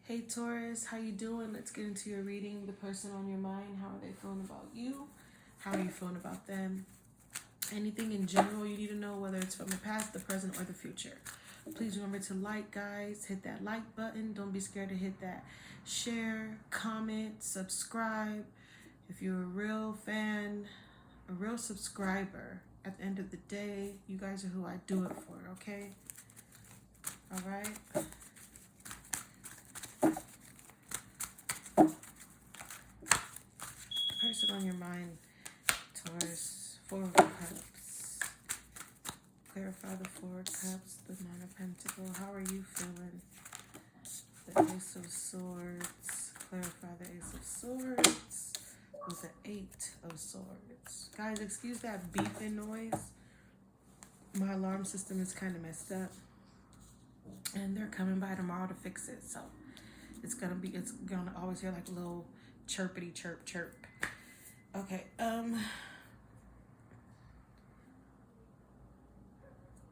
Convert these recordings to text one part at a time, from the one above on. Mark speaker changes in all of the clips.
Speaker 1: Hey Taurus, how you doing? Let's get into your reading. The person on your mind, how are they feeling about you? How are you feeling about them? Anything in general you need to know, whether it's from the past, the present, or the future. Please remember to like, guys. Hit that like button. Don't be scared to hit that share, comment, subscribe. If you're a real fan, a real subscriber, at the end of the day, you guys are who I do it for, okay? All right? Person on your mind, Taurus, Four of Cups. Clarify the Four of Cups, the Nine of Pentacles. How are you feeling? The Ace of Swords. Clarify the Ace of Swords with the Eight of Swords. Guys, excuse that beeping noise. My alarm system is kind of messed up, and they're coming by tomorrow to fix it. So it's gonna always hear like a little chirpity chirp chirp. Okay,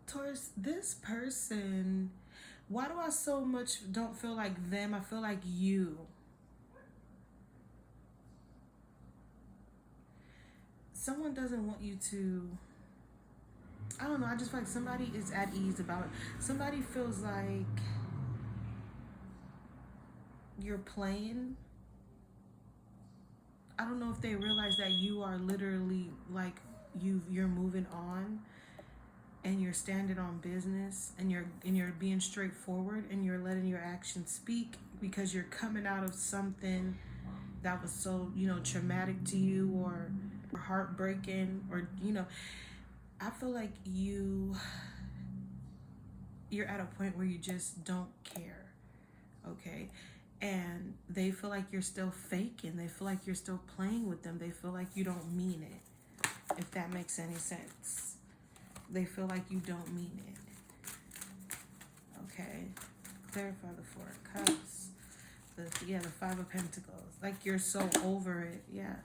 Speaker 1: Taurus, this person, why do I so much don't feel like them? I feel like you. Someone doesn't want you to, I don't know, I just feel like somebody is at ease about it. Somebody feels like you're playing. I don't know if they realize that you are literally like you're moving on and you're standing on business and you're being straightforward and you're letting your actions speak, because you're coming out of something that was so, traumatic to you or heartbreaking, or I feel like you're at a point where you just don't care, okay? And they feel like you're still faking. They feel like you're still playing with them. They feel like you don't mean it, if that makes any sense. They feel like you don't mean it. Okay. Clarify the Four of Cups. The Five of Pentacles. Like you're so over it. Yeah.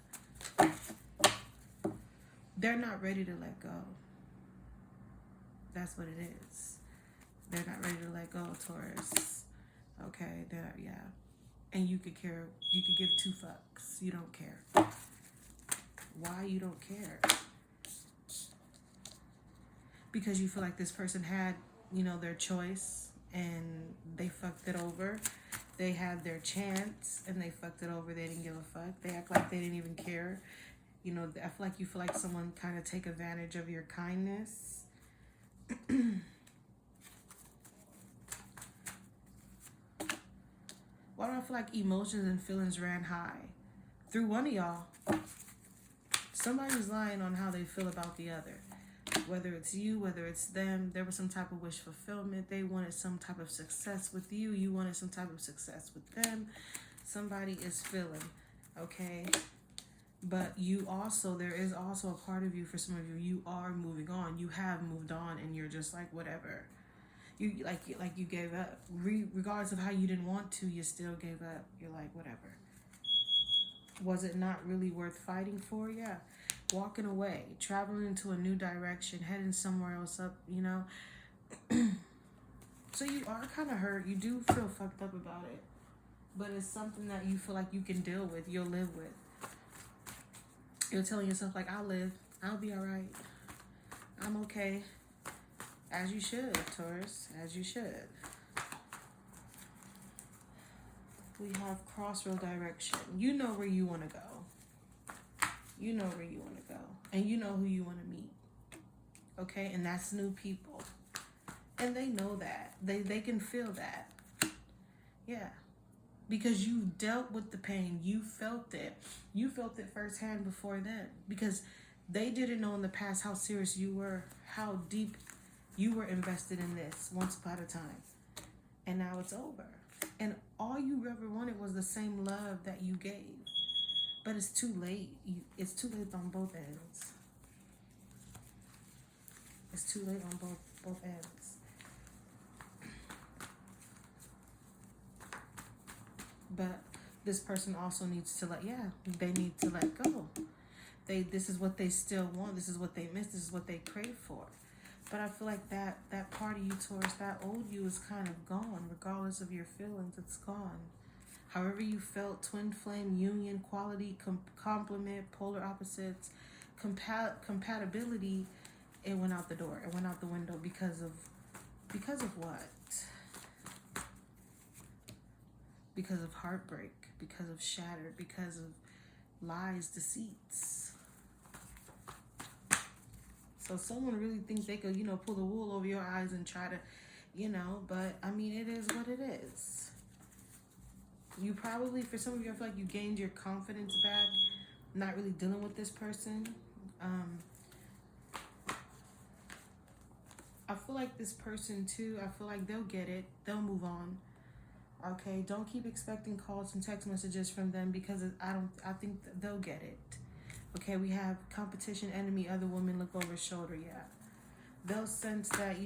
Speaker 1: They're not ready to let go. That's what it is. They're not ready to let go, Taurus. Okay. Yeah. And you could give 2 fucks. You don't care. Why you don't care? Because you feel like this person had, their choice and they fucked it over. They had their chance and they fucked it over. They didn't give a fuck. They act like they didn't even care. I feel like you feel like someone kind of take advantage of your kindness. Why do I feel like emotions and feelings ran high? Through one of y'all. Somebody's lying on how they feel about the other. Whether it's you, whether it's them, there was some type of wish fulfillment. They wanted some type of success with you. You wanted some type of success with them. Somebody is feeling, okay? But there is also a part of you, for some of you, you are moving on. You have moved on and you're just like, whatever. You gave up. Regardless of how you didn't want to, you still gave up. You're like, whatever. Was it not really worth fighting for? Yeah. Walking away, traveling into a new direction, heading somewhere else up, So you are kind of hurt. You do feel fucked up about it. But it's something that you feel like you can deal with. You'll live with. You're telling yourself, like, I'll live. I'll be all right. I'm okay. As you should, Taurus. As you should. We have crossroad direction. You know where you want to go. You know where you want to go. And you know who you want to meet. Okay? And that's new people. And they know that. They can feel that. Yeah. Because you dealt with the pain. You felt it. You felt it firsthand before then. Because they didn't know in the past how serious you were. How deep you were invested in this once upon a time. And now it's over. And all you ever wanted was the same love that you gave. But it's too late. It's too late on both ends. It's too late on both ends. But this person also needs to they need to let go. This is what they still want. This is what they miss. This is what they crave for. But I feel like that part of you, Taurus, that old you is kind of gone, regardless of your feelings. It's gone. However you felt, twin flame, union, quality, complement, polar opposites, compatibility, it went out the door. It went out the window because of what? Because of heartbreak, because of shattered, because of lies, deceits. So someone really thinks they could, pull the wool over your eyes and try to, but I mean, it is what it is. You probably, for some of you, I feel like you gained your confidence back, not really dealing with this person. I feel like this person too, I feel like they'll get it. They'll move on. Okay, don't keep expecting calls and text messages from them because I think they'll get it. Okay, we have competition, enemy, other woman, look over shoulder. Yeah, they'll sense that,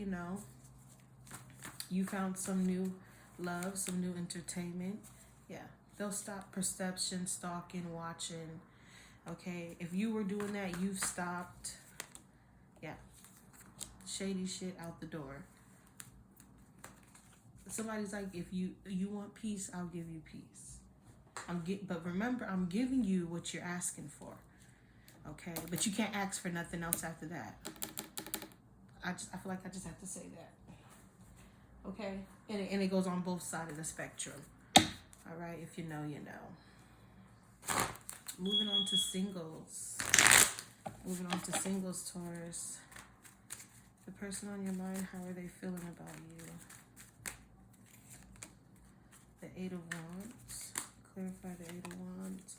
Speaker 1: you found some new love, some new entertainment. Yeah, they'll stop perception, stalking, watching. Okay, if you were doing that, you've stopped. Yeah, shady shit out the door. Somebody's like, if you want peace, I'll give you peace. But remember, I'm giving you what you're asking for. Okay, but you can't ask for nothing else after that. I feel like I just have to say that. Okay, and it goes on both sides of the spectrum. All right, if you know, you know. Moving on to singles. Taurus. The person on your mind, how are they feeling about you? The 8 of Wands. Clarify the 8 of Wands.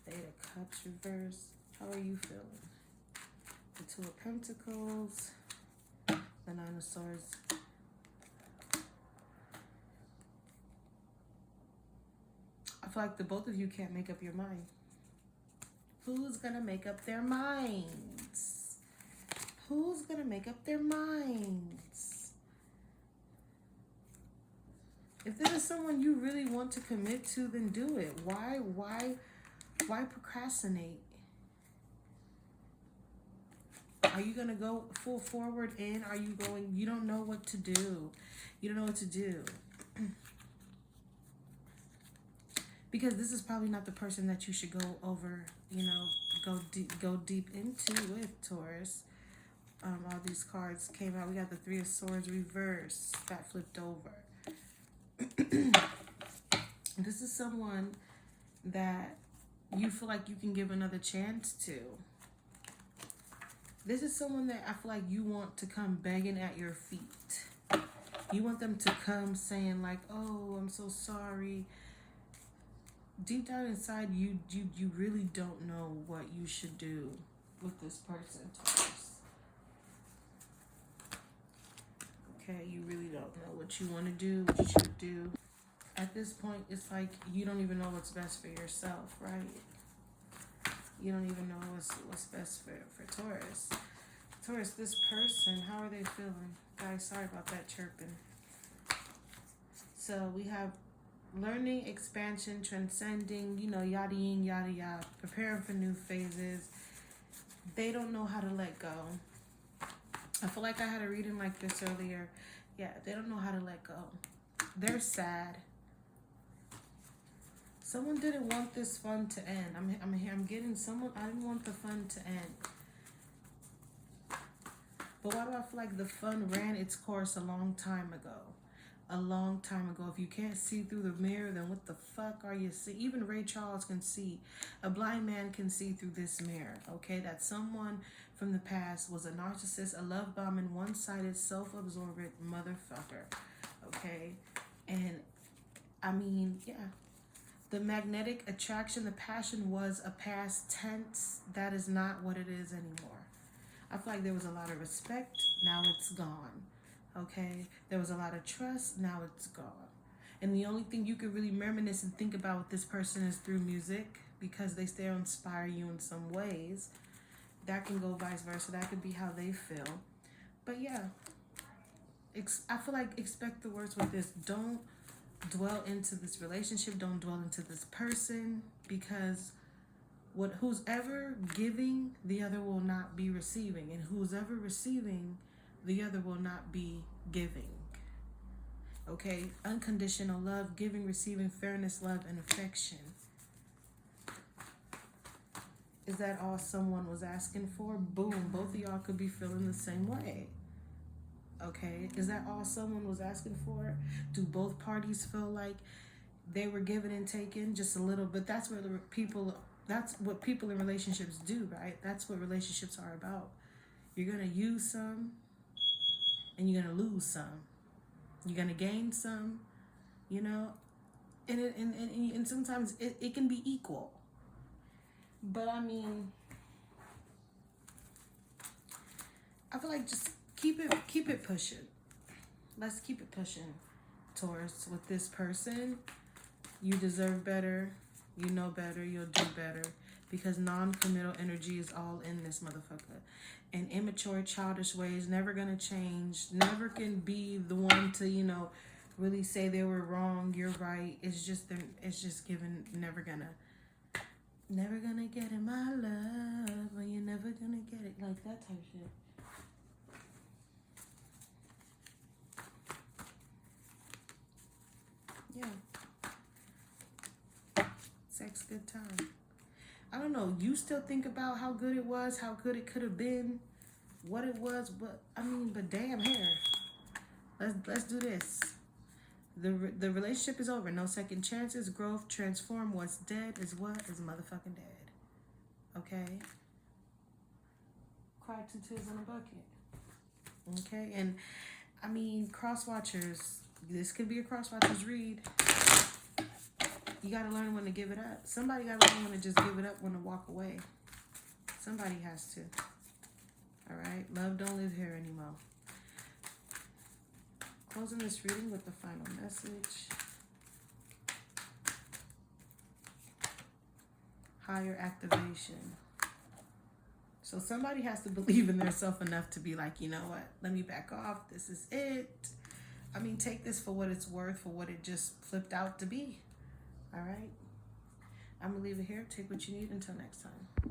Speaker 1: The 8 of Cups reverse. How are you feeling? The 2 of Pentacles. The 9 of Swords. I feel like the both of you can't make up your mind. Who's gonna make up their minds? Who's gonna make up their minds? If this is someone you really want to commit to, then do it. Why procrastinate? Are you gonna go full forward in? Are you going? You don't know what to do. You don't know what to do. Because this is probably not the person that you should go over, go deep into with, Taurus. All these cards came out. We got the 3 of Swords reverse. That flipped over. This is someone that you feel like you can give another chance to. This is someone that I feel like you want to come begging at your feet. You want them to come saying like, oh, I'm so sorry. Deep down inside, you really don't know what you should do with this person, Taurus. Okay, you really don't know what you want to do, what you should do. At this point, it's like you don't even know what's best for yourself, right? You don't even know what's best for Taurus. Taurus, this person, how are they feeling? Guys, sorry about that chirping. So we have learning, expansion, transcending, yada yin, yada yada, preparing for new phases. They don't know how to let go. I feel like I had a reading like this earlier. Yeah, they don't know how to let go. They're sad. Someone didn't want this fun to end. I'm getting someone. I didn't want the fun to end. But why do I feel like the fun ran its course a long time ago? A long time ago. If you can't see through the mirror, then what the fuck are you seeing? Even Ray Charles can see. A blind man can see through this mirror. Okay, that someone from the past was a narcissist, a love bombing, one-sided, self-absorbed motherfucker. Okay, and I mean, yeah. The magnetic attraction, the passion was a past tense. That is not what it is anymore. I feel like there was a lot of respect. Now it's gone. Okay? There was a lot of trust. Now it's gone. And the only thing you can really reminisce and think about with this person is through music, because they still inspire you in some ways. That can go vice versa. That could be how they feel. But yeah, I feel like expect the worst with this. Don't dwell into this relationship. Don't dwell into this person, because who's ever giving, the other will not be receiving, and who's ever receiving, the other will not be giving. Okay, unconditional love, giving, receiving, fairness, love, and affection. Is that all someone was asking for? Boom, both of y'all could be feeling the same way. Okay, is that all someone was asking for? Do both parties feel like they were given and taken just a little bit? That's what people in relationships do, right? That's what relationships are about. You're gonna use some and you're gonna lose some. You're gonna gain some, you know, and sometimes it can be equal. But I mean, I feel like just keep it pushing. Let's keep it pushing, Taurus, with this person. You deserve better. You know better. You'll do better. Because non-committal energy is all in this motherfucker. And immature, childish ways never gonna change. Never can be the one to, you know, really say they were wrong, you're right. It's just given. Never gonna get in my love. Well, you're never gonna get it. Like that type shit. Yeah. Sex, good time. I don't know. You still think about how good it was, how good it could have been, what it was, but damn hair. Let's do this. The relationship is over. No second chances. Growth, transform. What's dead is what is motherfucking dead. Okay. Cry 2 tears in a bucket. Okay, and I mean, cross watchers. This could be a cross watchers read. You gotta learn when to give it up. Somebody gotta learn when to just give it up, when to walk away. Somebody has to. All right, love don't live here anymore. Closing this reading with the final message. Higher activation. So somebody has to believe in themselves enough to be like, you know what? Let me back off. This is it. I mean, take this for what it's worth, for what it just flipped out to be. All right? I'm going to leave it here. Take what you need. Until next time.